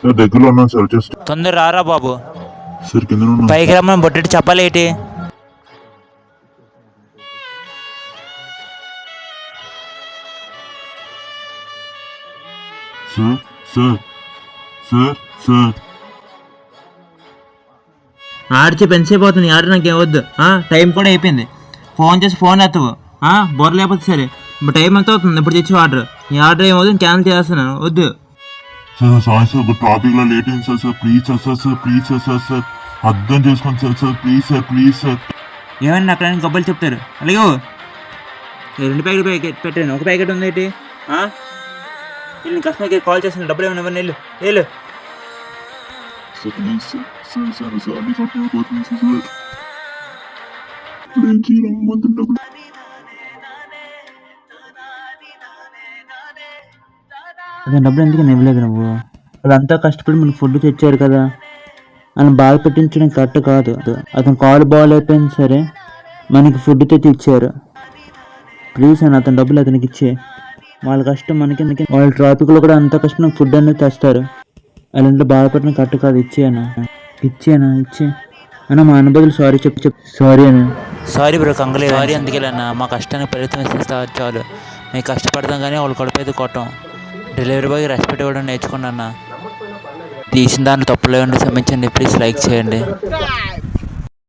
Sir దగ్గరలో ఉన్నాను sir, just తొందర రారా బాబు. సార్ కింద ఉన్నాను. పైకి రమ్మని బొట్టెట్టి చెప్పాలేటి? సార్ సార్ సార్ సార్ ఆడిచి ఎంతసేపు అవుతుంది? ఆర్డర్ నాకు ఏమొద్దు. టైం కూడా అయిపోయింది. ఫోన్ చేసి ఫోన్ ఎత్తవు. బొర్ర లేకపోతే సరే. ఇప్పుడు టైం ఎంత అవుతుంది? ఇప్పుడు తెచ్చి ఆర్డర్. ఈ ఆర్డర్ ఏమవుతుంది? క్యాన్సిల్ చేస్తున్నాను. వద్దు సార్. సారీ సార్, ట్రాఫిక్లో లేట్ అయింది sir. Sir please sir, sir sir please sir. Sir sir అర్థం చేసుకోండి sir. Sir please sir, please sir. ఏమన్నా అక్కడ గబ్బలు చెప్తారు. అలాగే 2 ప్యాకెట్ పెట్టాను. ఒక ప్యాకెట్ ఉంది ఏంటి? వీళ్ళని కస్టమర్కి కాల్ చేసిన డబ్బులు ఏమైనా ఇవ్వండి. వెళ్ళు. Sir please sir. Sir sir sir మీకు అర్థమైపోతుంది సార్. ప్లీజ్ రమ్మంటే డబ్బులు. అతను డబ్బులు ఎందుకు ఇవ్వలేదు నువ్వు? వాళ్ళంతా కష్టపడి మనకు ఫుడ్ తెచ్చారు కదా, అని బాధ పెట్టించడం కరెక్ట్ కాదు. అతను కాల్ బాగాలేకపోయింది సరే, మనకి ఫుడ్ తెచ్చి ఇచ్చారు. ప్లీజ్ అని అతని డబ్బులు అతనికి ఇచ్చే. వాళ్ళ కష్టం మనకి, వాళ్ళ ట్రాఫిక్లో కూడా అంత కష్టం ఫుడ్ అనేది తెస్తారు. అలాంటి బాధపడడం కరెక్ట్ కాదు. ఇచ్చే అన్న మా అన్న బదులు సారీ చెప్పు. సారీ అన్న. సారీ బ్రో, కంగలేదు. సారీ అందుకేలన్నా, మా కష్టానికి ఫలితం ఇస్తే చాలు. మేము కష్టపడతాం కానీ వాళ్ళు కడుపు కొట్టం. డెలివరీ బాయ్ రెస్పెక్ట్ ఇవ్వడం నేర్చుకోండి అన్న. తీసిన దాంట్లో తప్పులు ఏమంటే క్షమించండి. ప్లీజ్ లైక్ చేయండి.